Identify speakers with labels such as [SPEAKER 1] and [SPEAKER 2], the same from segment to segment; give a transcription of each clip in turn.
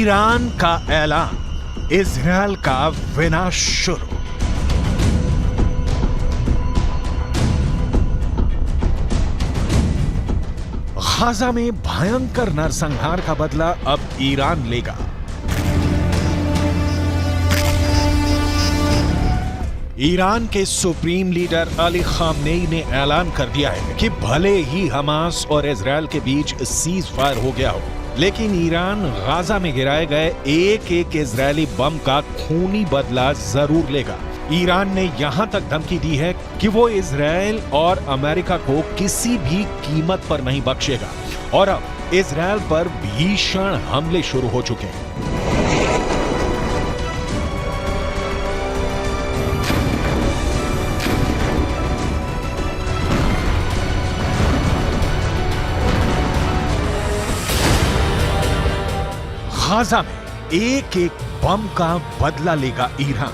[SPEAKER 1] Iran का ऐलान, Israel का विनाश शुरू। गाजा में भयंकर नरसंहार का बदला अब ईरान लेगा। ईरान के सुप्रीम लीडर अली खामनेई ने ऐलान कर दिया है कि भले ही हमास और इजरायल के बीच सीज फायर हो गया हो, लेकिन ईरान गाजा में गिराए गए एक एक इजरायली बम का खूनी बदला जरूर लेगा। ईरान ने यहां तक धमकी दी है कि वो इजरायल और अमेरिका को किसी भी कीमत पर नहीं बख्शेगा और अब इजरायल पर भीषण हमले शुरू हो चुके हैं। गाजा में एक एक बम का बदला लेगा ईरान।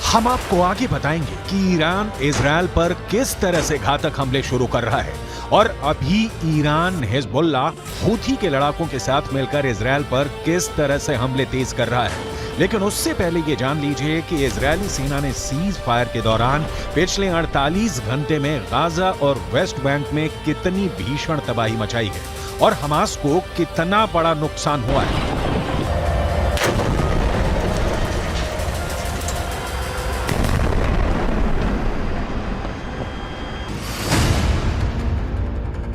[SPEAKER 1] हम आपको आगे बताएंगे कि ईरान इजरायल पर किस तरह से घातक हमले शुरू कर रहा है और अभी ईरान हिजबुल्लाह हूथी के लड़ाकों के साथ मिलकर इजरायल पर किस तरह से हमले तेज कर रहा है। लेकिन उससे पहले ये जान लीजिए कि इजरायली सेना ने सीज फायर के दौरान पिछले 48 घंटे में गाजा और वेस्ट बैंक में कितनी भीषण तबाही मचाई है और हमास को कितना बड़ा नुकसान हुआ है।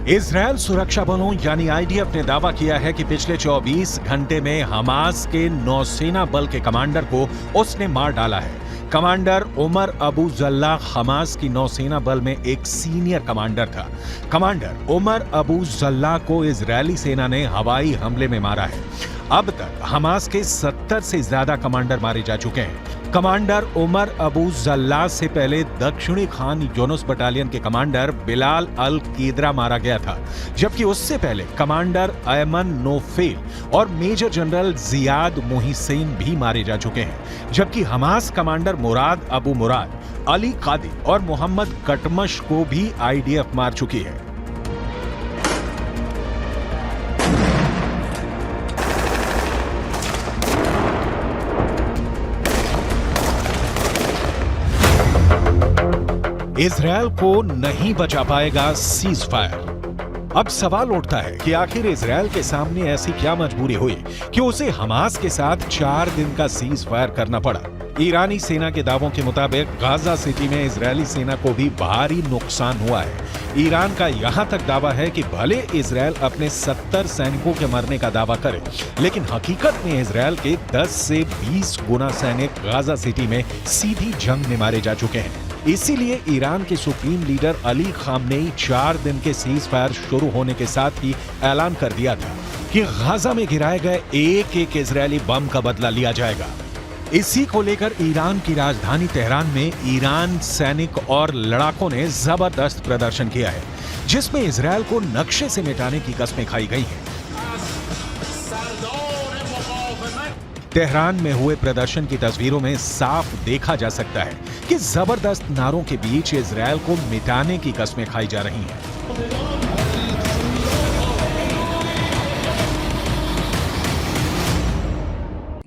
[SPEAKER 1] इजरायल सुरक्षा बलों यानी आईडीएफ ने दावा किया है कि पिछले 24 घंटे में हमास के नौसेना बल के कमांडर को उसने मार डाला है। Commander Umar Abu Jallah Hamas की नौसेना बल में एक सीनियर कमांडर था। कमांडर उमर अबू जल्लाह को इजरायली सेना ने हवाई हमले में मारा है। अब तक हमास के 70 से ज्यादा कमांडर मारे जा चुके हैं। कमांडर उमर अबू जल्लाह से पहले दक्षिणी खान यूनुस बटालियन के कमांडर बिलाल अल कीदरा मारा गया था, जबकि उससे पहले कमांडर अयमन नोफेल और मेजर जनरल जियाद मोहिसेन भी मारे जा चुके हैं। जबकि हमास कमांडर मुराद अबू मुराद, अली कादी और मोहम्मद कटमश को भी आईडीएफ मार चुकी है। इजरायल को नहीं बचा पाएगा सीज फायर। अब सवाल उठता है कि आखिर इजरायल के सामने ऐसी क्या मजबूरी हुई कि उसे हमास के साथ 4 दिन का सीज फायर करना पड़ा। ईरानी सेना के दावों के मुताबिक गाजा सिटी में इजरायली सेना को भी भारी नुकसान हुआ है। ईरान का यहां तक दावा है कि भले इजरायल अपने 70 सैनिकों के मरने का दावा करे, लेकिन हकीकत में इजरायल के 10 से 20 गुना सैनिक गाजा सिटी में सीधी जंग में मारे जा चुके हैं। इसीलिए ईरान के सुप्रीम लीडर अली खामनेई 4 दिन के सीज फायर शुरू होने के साथ ही ऐलान कर दिया था कि गाजा में गिराए गए एक एक इजरायली बम का बदला लिया जाएगा। इसी को लेकर ईरान की राजधानी तेहरान में ईरान सैनिक और लड़ाकों ने जबरदस्त प्रदर्शन किया है, जिसमें इजरायल को नक्शे से मिटाने की कस्में खाई गई हैं। तेहरान में हुए प्रदर्शन की तस्वीरों में साफ देखा जा सकता है कि जबरदस्त नारों के बीच इजरायल को मिटाने की कस्में खाई जा रही हैं।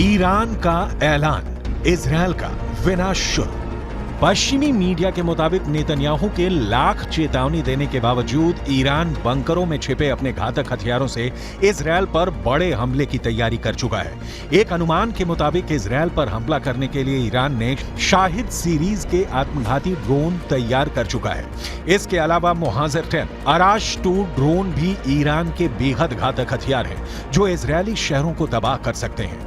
[SPEAKER 1] ईरान का ऐलान, इजरायल का विनाश शुरू। पश्चिमी मीडिया के मुताबिक नेतन्याहू के लाख चेतावनी देने के बावजूद ईरान बंकरों में छिपे अपने घातक हथियारों से इजरायल पर बड़े हमले की तैयारी कर चुका है। एक अनुमान के मुताबिक इजरायल पर हमला करने के लिए ईरान ने शाहिद सीरीज के आत्मघाती ड्रोन तैयार कर चुका है। इसके अलावा मुहाजिर 10, अराश 2 ड्रोन भी ईरान के बेहद घातक हथियार हैं, जो इजरायली शहरों को तबाह कर सकते हैं।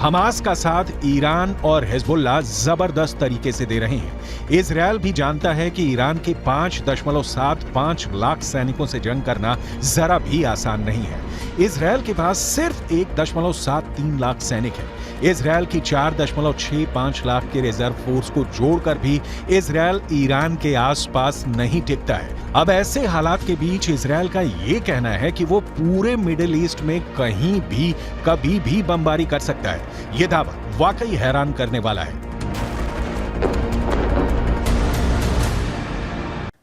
[SPEAKER 1] हमास का साथ ईरान और हिजबुल्लाह जबरदस्त तरीके से दे रहे हैं। इजरायल भी जानता है कि ईरान के 5.75 लाख सैनिकों से जंग करना जरा भी आसान नहीं है। इजरायल के पास सिर्फ 1.73 लाख सैनिक है। इजरायल की 4.65 लाख के रिजर्व फोर्स को जोड़कर भी इजरायल ईरान के आसपास नहीं टिकता है। अब ऐसे हालात के बीच इजरायल का यह कहना है कि वो पूरे मिडिल ईस्ट में कहीं भी कभी भी बमबारी कर सकता है। यह दावा वाकई हैरान करने वाला है।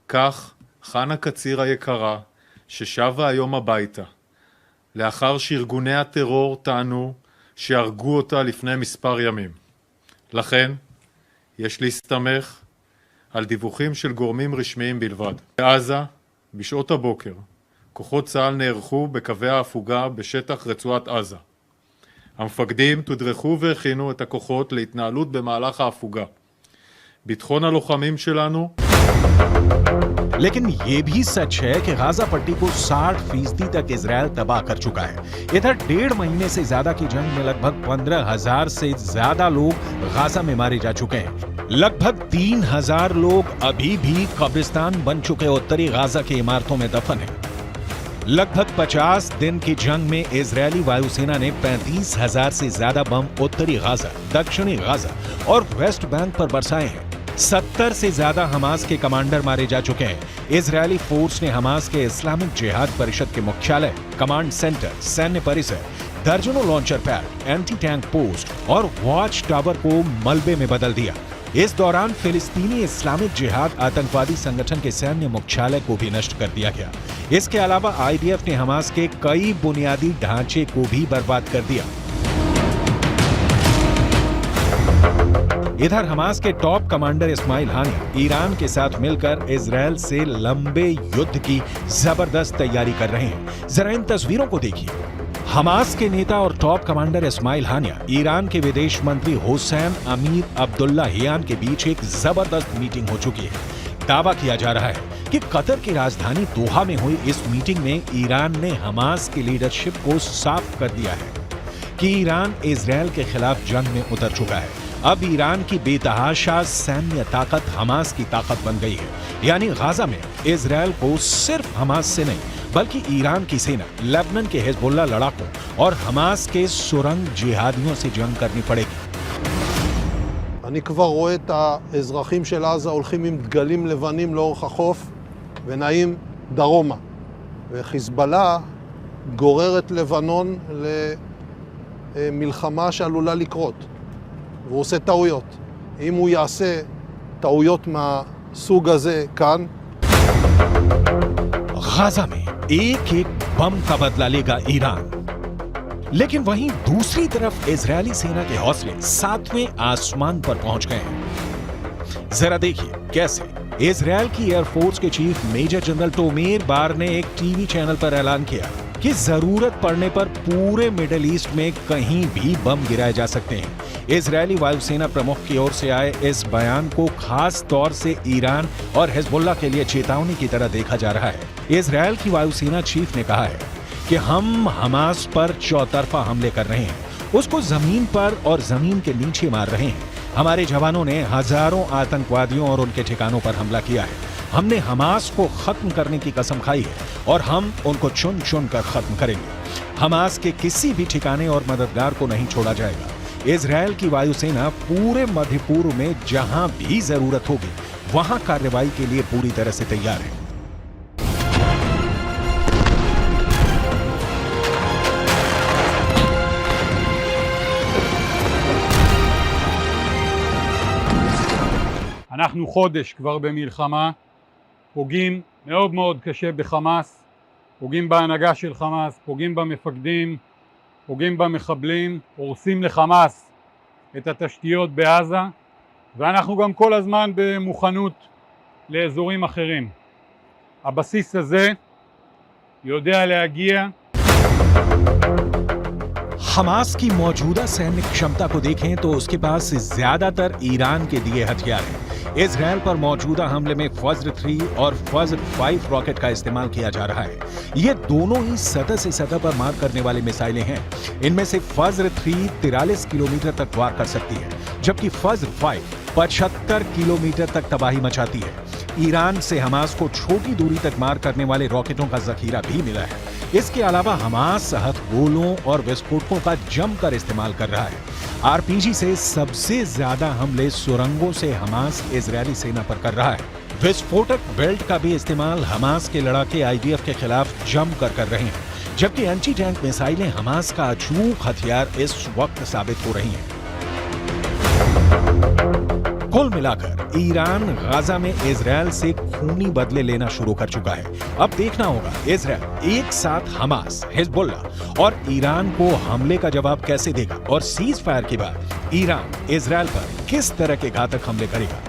[SPEAKER 2] כך חנה קציר היקרה, ששבה היום הביתה, לאחר שארגוני הטרור טענו שהרגו אותה לפני מספר ימים. לכן, יש להסתמך על דיווחים של גורמים רשמיים בלבד. בעזה, בשעות הבוקר, כוחות צה"ל נערכו בקווי ההפוגה בשטח רצועת עזה. המפקדים תודרכו והכינו את הכוחות להתנהלות במהלך ההפוגה. ביטחון הלוחמים שלנו
[SPEAKER 1] लेकिन ये भी सच है कि गाजा पट्टी को 60% तक इजरायल तबाह कर चुका है। इधर 1.5 महीने से ज्यादा की जंग में लगभग 15,000 से ज्यादा लोग गाजा में मारे जा चुके हैं। लगभग 3,000 लोग अभी भी कब्रिस्तान बन चुके उत्तरी गाजा की इमारतों में दफन हैं। लगभग 50 दिन की जंग में इजरायली वायुसेना ने 35,000 से ज्यादा बम उत्तरी गाजा, दक्षिणी गाजा और वेस्ट बैंक पर बरसाए हैं। 70 से ज्यादा हमास के कमांडर मारे जा चुके हैं। इजरायली फोर्स ने हमास के इस्लामिक जिहाद परिषद के मुख्यालय, कमांड सेंटर, सैन्य परिसर, दर्जनों launcher pad, anti tank post और वॉच टावर को मलबे में बदल दिया। इस दौरान फिलिस्तीनी इस्लामिक जिहाद आतंकवादी संगठन के सैन्य मुख्यालय को भी नष्ट कर दिया गया। इसके अलावा आईडीएफ ने हमास के कई बुनियादी ढांचे को भी बर्बाद कर दिया। इधर हमास के टॉप कमांडर इस्माइल हानिया ईरान के साथ मिलकर इजरायल से लंबे युद्ध की जबरदस्त तैयारी कर रहे हैं। जरा इन तस्वीरों को देखिए। हमास के नेता और टॉप कमांडर इस्माइल हानिया ईरान के विदेश मंत्री हुसैन अमीर अब्दुल्लाहियान के बीच एक जबरदस्त मीटिंग हो चुकी है। दावा किया जा रहा है कि कतर की राजधानी दोहा में हुई इस मीटिंग में ईरान ने हमास की लीडरशिप को साफ कर दिया है कि ईरान इजरायल के खिलाफ जंग में उतर चुका है। अब ईरान की बेतहाशा सैन्य ताकत हमास की ताकत बन गई है। यानी गाजा में इजरायल को सिर्फ हमास से नहीं बल्कि ईरान की सेना, लेबनान के हिजबुल्लाह लड़ाकों और हमास के सुरंग जिहादियों से जंग करनी पड़ेगी।
[SPEAKER 3] אני כבר רואה את האזרחים של עזה הולכים עם דגלים לבנים לאורך החוף ונעים דרומה. וחיזבאללה גורר את לבנון למלחמה שעלולה לקרות. והוא עושה טעויות. אם הוא יעשה טעויות מהסוג הזה כאן,
[SPEAKER 1] गाजा में एक एक बम का बदला लेगा ईरान। लेकिन वहीं दूसरी तरफ इजरायली सेना के हौसले 7वें आसमान पर पहुंच गए हैं। जरा देखिए कैसे। इजरायल की एयरफोर्स के चीफ मेजर जनरल टोमेर बार ने एक टीवी चैनल पर ऐलान किया कि जरूरत पड़ने पर पूरे मिडिल ईस्ट में कहीं भी बम गिराए जा सकते हैं। इजरायली वायुसेना प्रमुख की ओर से आए इस बयान को खास तौर से ईरान और हिजबुल्लाह के लिए चेतावनी की तरह देखा जा रहा है। इजरायल की वायुसेना चीफ ने कहा है कि हम हमास पर चौतरफा हमले कर रहे हैं, उसको जमीन पर और जमीन के नीचे मार रहे हैं। हमारे जवानों ने हजारों आतंकवादियों और उनके ठिकानों पर हमला किया है। हमने हमास को खत्म करने की कसम खाई है और हम उनको चुन चुन कर खत्म करेंगे। हमास के किसी भी ठिकाने और मददगार को नहीं छोड़ा जाएगा। इजरायल की वायुसेना पूरे मध्य पूर्व में जहां भी जरूरत होगी वहां कार्रवाई के लिए पूरी तरह से तैयार है।
[SPEAKER 4] אנחנו חודש כבר במלחמה, פוגעים מאוד מאוד קשה בחמאס, פוגעים בהנהגה של חמאס, פוגעים במפקדים, פוגעים במחבלים, הורסים לחמאס את התשתיות בעזה, ואנחנו גם כל הזמן במוכנות לאזורים אחרים. הבסיס הזה יודע להגיע.
[SPEAKER 1] हमास की मौजूदा सैन्य क्षमता को देखें तो उसके पास ज्यादातर ईरान के दिए हथियार हैं। इजरायल पर मौजूदा हमले में फज्र 3 और फज्र 5 रॉकेट का इस्तेमाल किया जा रहा है। ये दोनों ही सतह से सतह पर मार करने वाली मिसाइलें हैं। इनमें से फज्र 3 43 किलोमीटर तक वार कर सकती है, जबकि फज्र 5 75 किलोमीटर तक तबाही मचाती है। ईरान से हमास को छोटी दूरी तक मार करने वाले रॉकेटों का जखीरा भी मिला है। इसके अलावा हमास हथगोलों और विस्फोटकों का जमकर इस्तेमाल कर रहा है। आरपीजी से सबसे ज्यादा हमले सुरंगों से हमास इजरायली सेना पर कर रहा है। विस्फोटक बेल्ट का भी इस्तेमाल हमास के लड़ाके आईडीएफ के खिलाफ जमकर कर रहे हैं, जबकि एंटी टैंक मिसाइलें हमास का अचूक हथियार इस वक्त साबित हो रही हैं। कुल मिलाकर ईरान गाजा में इजरायल से खूनी बदले लेना शुरू कर चुका है। अब देखना होगा इजरायल एक साथ हमास, हिजबुल्लाह और ईरान को हमले का जवाब कैसे देगा और सीज फायर के बाद ईरान इजरायल पर किस तरह के घातक हमले करेगा।